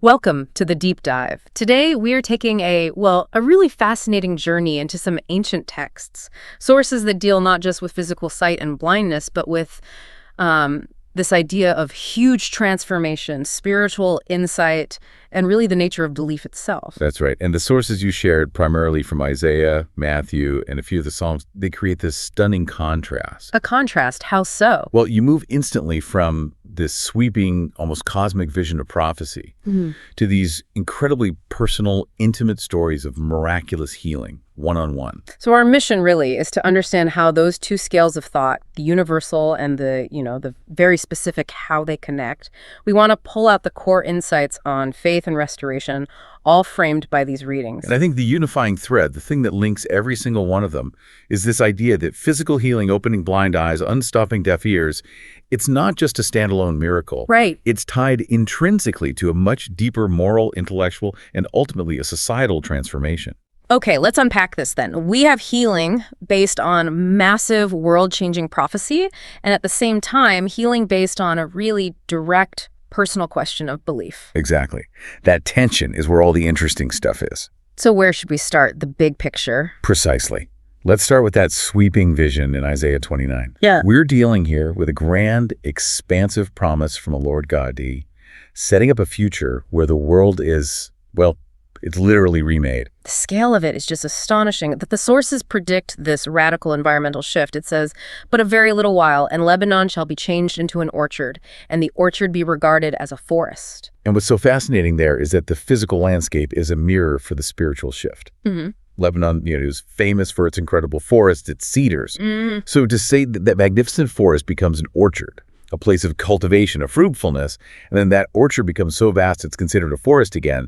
Welcome to the Deep Dive. Today, we are taking a really fascinating journey into some ancient texts, sources that deal not just with physical sight and blindness, but with this idea of huge transformation, spiritual insight, and really the nature of belief itself. That's right. And the sources you shared, primarily from Isaiah, Matthew, and a few of the Psalms, they create this stunning contrast. A contrast, how so? Well, you move instantly from this sweeping, almost cosmic vision of prophecy to these incredibly personal, intimate stories of miraculous healing, one-on-one. So our mission really is to understand how those two scales of thought, the universal and the very specific, how they connect. We want to pull out the core insights on faith and restoration, all framed by these readings. And I think the unifying thread, the thing that links every single one of them, is this idea that physical healing, opening blind eyes, unstopping deaf ears, it's not just a standalone miracle. Right. It's tied intrinsically to a much deeper moral, intellectual, and ultimately a societal transformation. Okay, let's unpack this then. We have healing based on massive world-changing prophecy, and at the same time, healing based on a really direct personal question of belief. Exactly. That tension is where all the interesting stuff is. So where should we start? The big picture? Precisely. Let's start with that sweeping vision in Isaiah 29. Yeah. We're dealing here with a grand, expansive promise from a Lord God, setting up a future where the world is, it's literally remade. The scale of it is just astonishing. That the sources predict this radical environmental shift. It says, "But a very little while, and Lebanon shall be changed into an orchard, and the orchard be regarded as a forest." And what's so fascinating there is that the physical landscape is a mirror for the spiritual shift. Lebanon, is famous for its incredible forests, its cedars. So to say that magnificent forest becomes an orchard, a place of cultivation, of fruitfulness, and then that orchard becomes so vast it's considered a forest again,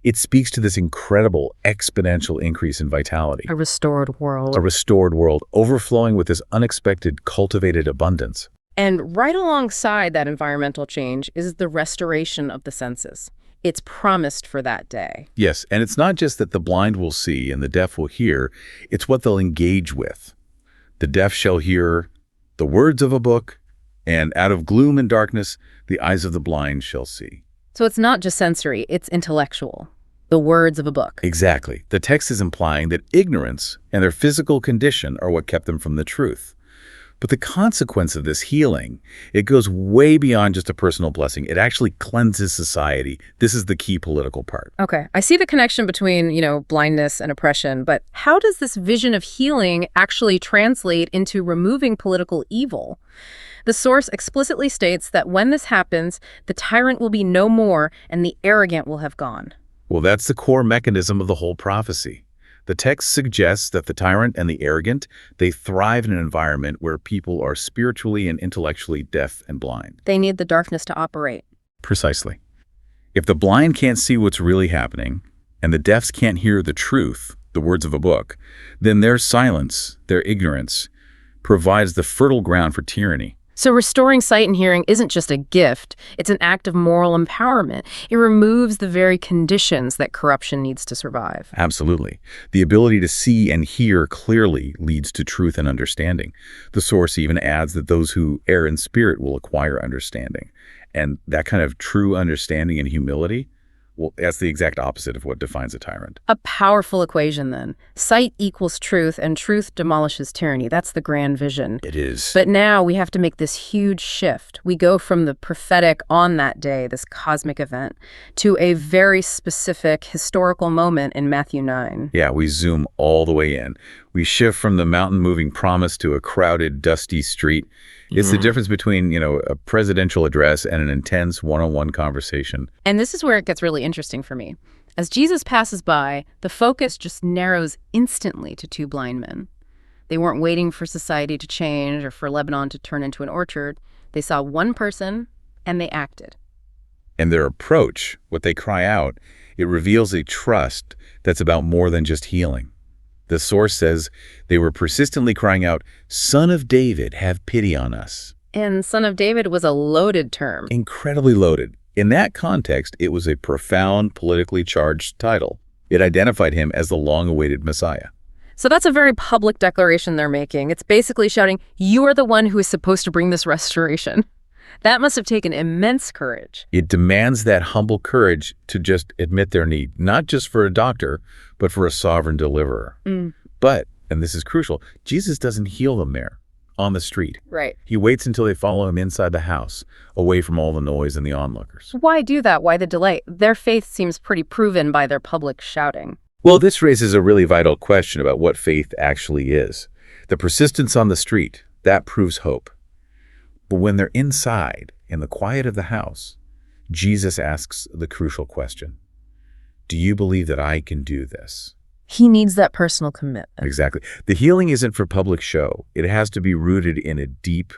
it speaks to this incredible exponential increase in vitality. A restored world. A restored world, overflowing with this unexpected cultivated abundance. And right alongside that environmental change is the restoration of the senses. It's promised for that day. Yes, and it's not just that the blind will see and the deaf will hear, it's what they'll engage with. The deaf shall hear the words of a book, and out of gloom and darkness, the eyes of the blind shall see. So it's not just sensory, it's intellectual. The words of a book. Exactly. The text is implying that ignorance and their physical condition are what kept them from the truth. But the consequence of this healing, it goes way beyond just a personal blessing. It actually cleanses society. This is the key political part. Okay, I see the connection between, blindness and oppression, but how does this vision of healing actually translate into removing political evil? The source explicitly states that when this happens, the tyrant will be no more and the arrogant will have gone. Well, that's the core mechanism of the whole prophecy. The text suggests that the tyrant and the arrogant, they thrive in an environment where people are spiritually and intellectually deaf and blind. They need the darkness to operate. Precisely. If the blind can't see what's really happening, and the deafs can't hear the truth, the words of a book, then their silence, their ignorance, provides the fertile ground for tyranny. So restoring sight and hearing isn't just a gift, it's an act of moral empowerment. It removes the very conditions that corruption needs to survive. Absolutely. The ability to see and hear clearly leads to truth and understanding. The source even adds that those who err in spirit will acquire understanding. And that kind of true understanding and humility, well, that's the exact opposite of what defines a tyrant. A powerful equation, then. Sight equals truth, and truth demolishes tyranny. That's the grand vision. It is. But now we have to make this huge shift. We go from the prophetic on that day, this cosmic event, to a very specific historical moment in Matthew 9. Yeah, we zoom all the way in. We shift from the mountain-moving promise to a crowded, dusty street. It's the difference between, a presidential address and an intense one-on-one conversation. And this is where it gets really interesting for me. As Jesus passes by, the focus just narrows instantly to two blind men. They weren't waiting for society to change or for Lebanon to turn into an orchard. They saw one person, and they acted. And their approach, what they cry out, it reveals a trust that's about more than just healing. The source says they were persistently crying out, "Son of David, have pity on us." And Son of David was a loaded term. Incredibly loaded. In that context, it was a profound, politically charged title. It identified him as the long-awaited Messiah. So that's a very public declaration they're making. It's basically shouting, you are the one who is supposed to bring this restoration. That must have taken immense courage. It demands that humble courage to just admit their need, not just for a doctor, but for a sovereign deliverer. But, and this is crucial, Jesus doesn't heal them there, on the street. Right. He waits until they follow him inside the house, away from all the noise and the onlookers. Why do that? Why the delay? Their faith seems pretty proven by their public shouting. Well, this raises a really vital question about what faith actually is. The persistence on the street, that proves hope. But when they're inside, in the quiet of the house, Jesus asks the crucial question, do you believe that I can do this? He needs that personal commitment. Exactly. The healing isn't for public show. It has to be rooted in a deep,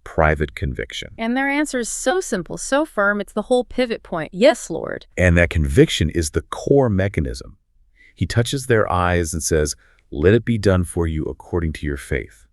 private conviction. And their answer is so simple, so firm, it's the whole pivot point. Yes, Lord. And that conviction is the core mechanism. He touches their eyes and says, let it be done for you according to your faith.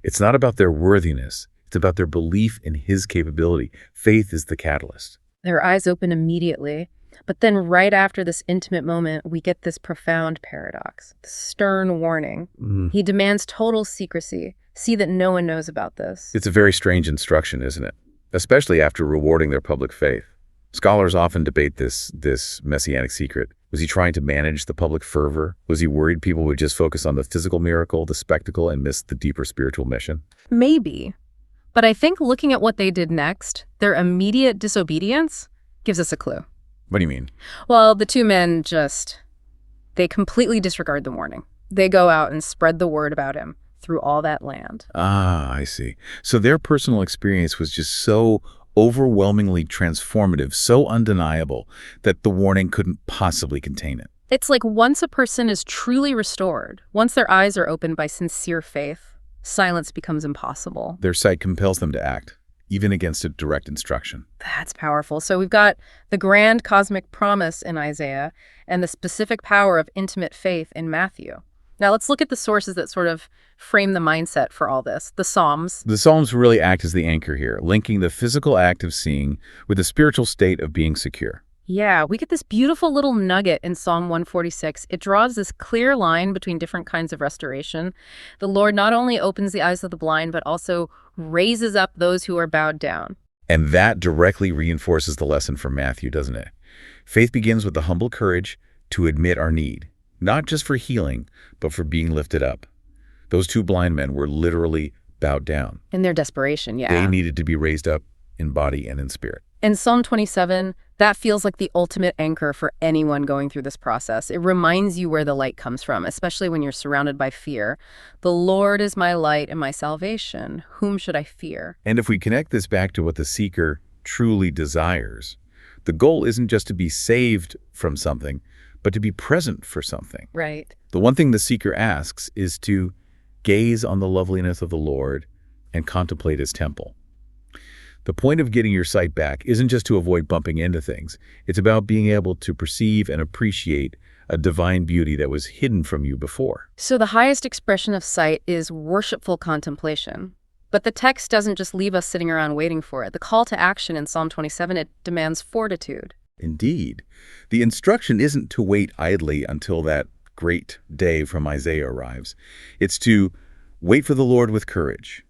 It's not about their worthiness. It's about their belief in his capability. Faith is the catalyst. Their eyes open immediately. But then right after this intimate moment, we get this profound paradox, the stern warning. He demands total secrecy. See that no one knows about this. It's a very strange instruction, isn't it? Especially after rewarding their public faith. Scholars often debate this messianic secret. Was he trying to manage the public fervor? Was he worried people would just focus on the physical miracle, the spectacle, and miss the deeper spiritual mission? Maybe. But I think looking at what they did next, their immediate disobedience, gives us a clue. What do you mean? Well, the two men they completely disregard the warning. They go out and spread the word about him through all that land. Ah, I see. So their personal experience was just so overwhelmingly transformative, so undeniable, that the warning couldn't possibly contain it. It's like once a person is truly restored, once their eyes are opened by sincere faith, silence becomes impossible. Their sight compels them to act, even against a direct instruction. That's powerful. So we've got the grand cosmic promise in Isaiah and the specific power of intimate faith in Matthew. Now let's look at the sources that sort of frame the mindset for all this. The Psalms. The Psalms really act as the anchor here, linking the physical act of seeing with the spiritual state of being secure. Yeah, we get this beautiful little nugget in Psalm 146. It draws this clear line between different kinds of restoration. The Lord not only opens the eyes of the blind, but also raises up those who are bowed down. And that directly reinforces the lesson from Matthew, doesn't it? Faith begins with the humble courage to admit our need, not just for healing, but for being lifted up. Those two blind men were literally bowed down. In their desperation, yeah. They needed to be raised up in body and in spirit. In Psalm 27, that feels like the ultimate anchor for anyone going through this process. It reminds you where the light comes from, especially when you're surrounded by fear. The Lord is my light and my salvation. Whom should I fear? And if we connect this back to what the seeker truly desires, the goal isn't just to be saved from something, but to be present for something. Right. The one thing the seeker asks is to gaze on the loveliness of the Lord and contemplate his temple. The point of getting your sight back isn't just to avoid bumping into things. It's about being able to perceive and appreciate a divine beauty that was hidden from you before. So the highest expression of sight is worshipful contemplation. But the text doesn't just leave us sitting around waiting for it. The call to action in Psalm 27, it demands fortitude. Indeed. The instruction isn't to wait idly until that great day from Isaiah arrives. It's to wait for the Lord with courage,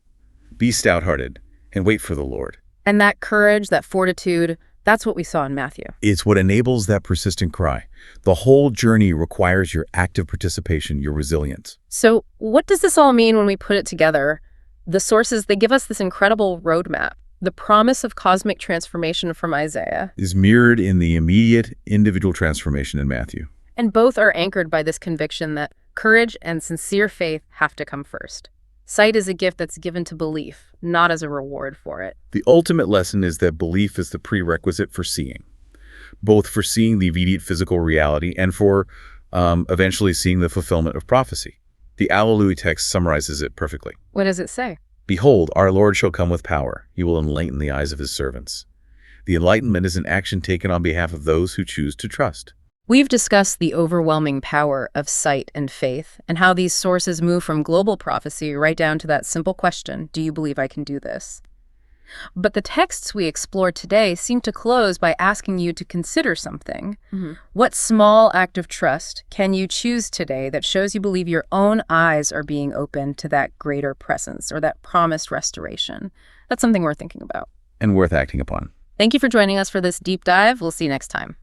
be stout-hearted, and wait for the Lord. And that courage, that fortitude, that's what we saw in Matthew. It's what enables that persistent cry. The whole journey requires your active participation, your resilience. So what does this all mean when we put it together? The sources, they give us this incredible roadmap. The promise of cosmic transformation from Isaiah is mirrored in the immediate individual transformation in Matthew. And both are anchored by this conviction that courage and sincere faith have to come first. Sight is a gift that's given to belief, not as a reward for it. The ultimate lesson is that belief is the prerequisite for seeing, both for seeing the immediate physical reality and for eventually seeing the fulfillment of prophecy. The Alleluia text summarizes it perfectly. What does it say? Behold, our Lord shall come with power. He will enlighten the eyes of his servants. The enlightenment is an action taken on behalf of those who choose to trust. We've discussed the overwhelming power of sight and faith and how these sources move from global prophecy right down to that simple question, do you believe I can do this? But the texts we explored today seem to close by asking you to consider something. What small act of trust can you choose today that shows you believe your own eyes are being opened to that greater presence or that promised restoration? That's something we're thinking about. and worth acting upon. Thank you for joining us for this deep dive. We'll see you next time.